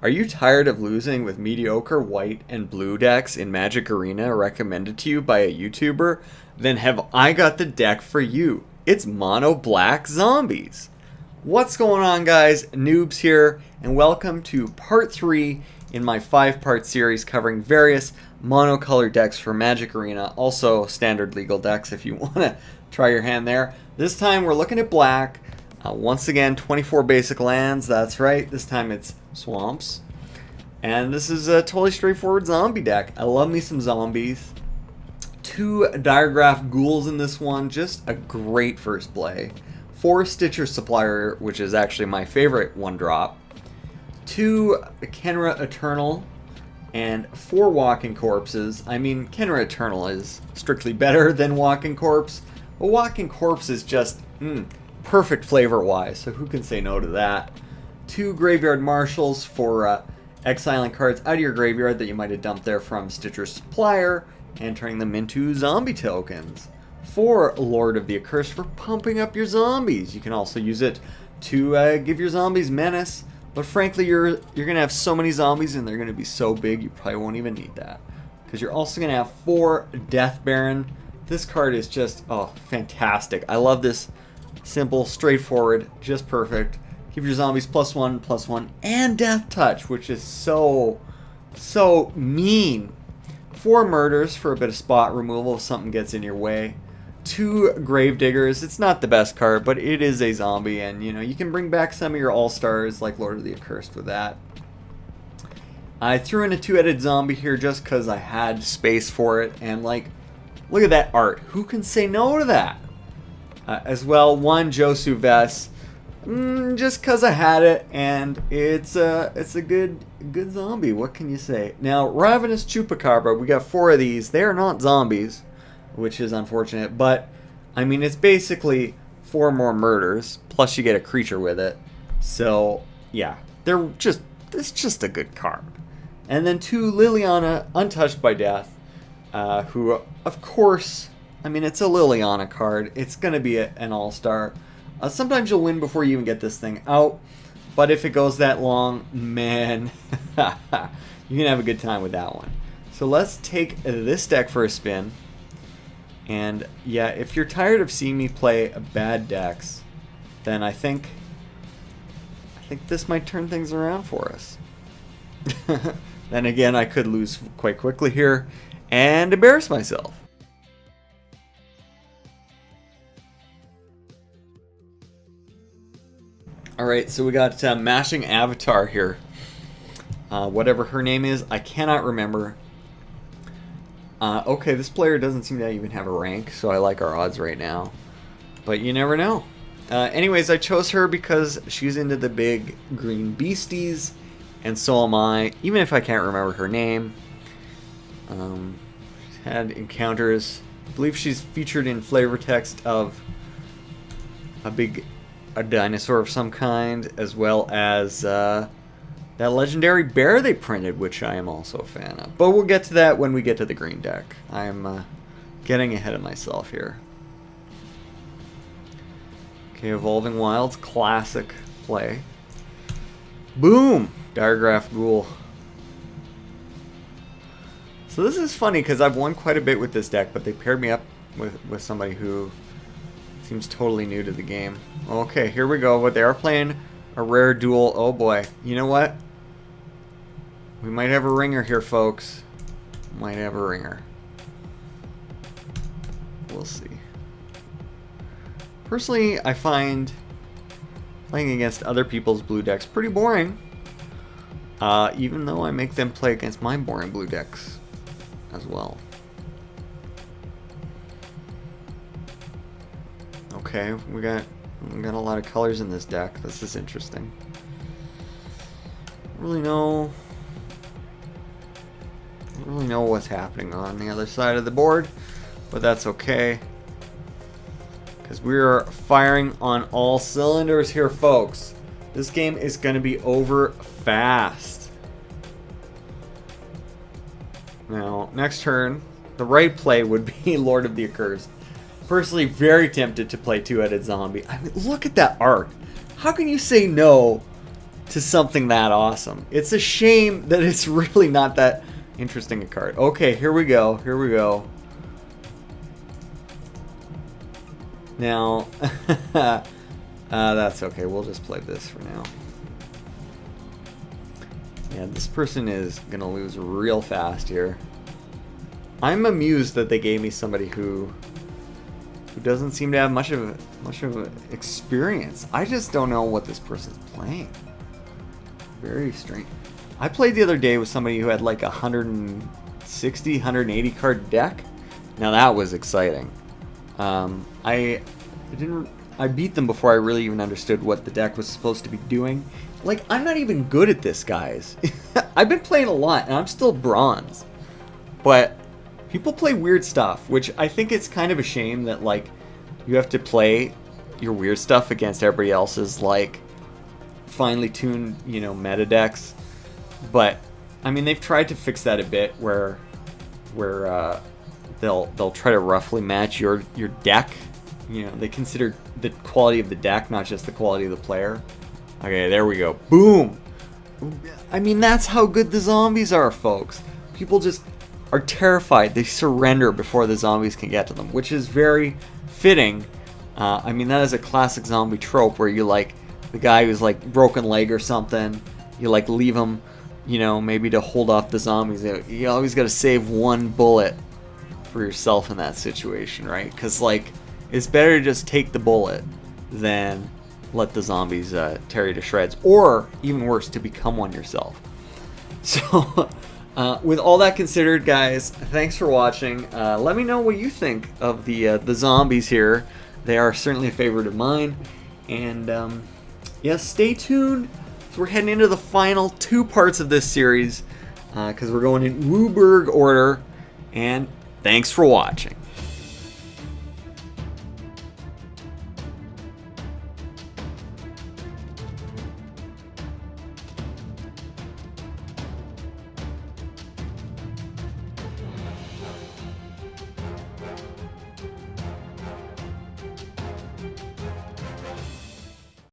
Are you tired of losing with mediocre white and blue decks in Magic Arena recommended to you by a YouTuber? Then have I got the deck for you. It's Mono Black Zombies. What's going on, guys? Noobs here, and welcome to part 3 in my 5-part series covering various monocolor decks for Magic Arena, also standard legal decks if you want to try your hand there. This time we're looking at black. Once again, 24 basic lands, that's right. This time it's swamps. And this is a totally straightforward zombie deck. I love me some zombies. 2 Diregraph Ghouls in this one, just a great first play. 4 Stitcher Supplier, which is actually my favorite 1-drop. 2 Kenra Eternal, and 4 Walking Corpses. I mean, Kenra Eternal is strictly better than Walking Corpse, but Walking Corpse is just perfect flavor-wise, so who can say no to that? 2 Graveyard Marshals for exiling cards out of your graveyard that you might have dumped there from Stitcher Supplier and turning them into zombie tokens. 4 Lord of the Accursed for pumping up your zombies. You can also use it to give your zombies menace, but frankly you're going to have so many zombies and they're going to be so big you probably won't even need that. Because you're also going to have 4 Death Baron. This card is just, oh, fantastic. I love this. Simple, straightforward, just perfect. Give your zombies +1/+1 and Death Touch, which is so mean. 4 Murders for a bit of spot removal if something gets in your way. 2 Gravediggers. It's not the best card, but it is a zombie, and you know you can bring back some of your all-stars like Lord of the Accursed with that. I threw in a 2-headed zombie here just because I had space for it, and like, look at that art. Who can say no to that? As well, 1 Josu Vess, just because I had it, and it's a good zombie. What can you say? Now, Ravenous Chupacabra, we got 4 of these. They are not zombies, which is unfortunate, but I mean it's basically 4 more murders plus you get a creature with it. So yeah, it's just a good card. And then 2 Liliana, Untouched by Death, who of course, I mean, it's a Liliana card. It's going to be an all-star. Sometimes you'll win before you even get this thing out. But if it goes that long, man, you're going to have a good time with that one. So let's take this deck for a spin. And yeah, if you're tired of seeing me play bad decks, then I think this might turn things around for us. Then again, I could lose quite quickly here and embarrass myself. Alright, so we got Mashing Avatar here. Whatever her name is, I cannot remember. Okay, this player doesn't seem to even have a rank, so I like our odds right now. But you never know. Anyways, I chose her because she's into the big green beasties, and so am I, even if I can't remember her name. She's had encounters. I believe she's featured in flavor text of a dinosaur of some kind, as well as that legendary bear they printed, which I am also a fan of. But we'll get to that when we get to the green deck. I'm getting ahead of myself here. Okay, Evolving Wilds, classic play. Boom! Diregraph Ghoul. So this is funny because I've won quite a bit with this deck, but they paired me up with somebody who seems totally new to the game. Okay, here we go. But they are playing a rare duel. Oh boy. You know what? We might have a ringer here, folks. Might have a ringer. We'll see. Personally, I find playing against other people's blue decks pretty boring. Even though I make them play against my boring blue decks as well. Okay, we got a lot of colors in this deck. This is interesting. I don't really know what's happening on the other side of the board, but that's okay. Because we're firing on all cylinders here, folks. This game is going to be over fast. Now, next turn, the right play would be Lord of the Accursed. Personally, very tempted to play 2-headed zombie. I mean, look at that art. How can you say no to something that awesome. It's a shame that it's really not that interesting a card. Okay, here we go. Here we go. Now, that's okay. We'll just play this for now. Yeah, this person is going to lose real fast here. I'm amused that they gave me somebody who doesn't seem to have much of experience. I just don't know what this person's playing. Very strange. I played the other day with somebody who had like 160, 180 card deck. Now that was exciting. I beat them before I really even understood what the deck was supposed to be doing. Like, I'm not even good at this, guys. I've been playing a lot, and I'm still bronze. But people play weird stuff, which I think it's kind of a shame that, like, you have to play your weird stuff against everybody else's, like, finely tuned, you know, meta decks. But, I mean, they've tried to fix that a bit where they'll try to roughly match your deck. You know, they consider the quality of the deck, not just the quality of the player. Okay, there we go. Boom! I mean, that's how good the zombies are, folks. People just are terrified. They surrender before the zombies can get to them, which is very fitting. I mean, that is a classic zombie trope where you, like, the guy who's, like, broken leg or something, you, like, leave him, you know, maybe to hold off the zombies. You always got to save one bullet for yourself in that situation, right? Because, like, it's better to just take the bullet than let the zombies tear you to shreds, or even worse, to become one yourself. So, with all that considered, guys, thanks for watching. Let me know what you think of the zombies here. They are certainly a favorite of mine, and yeah, stay tuned. So we're heading into the final 2 parts of this series because we're going in Wooburg order. And thanks for watching.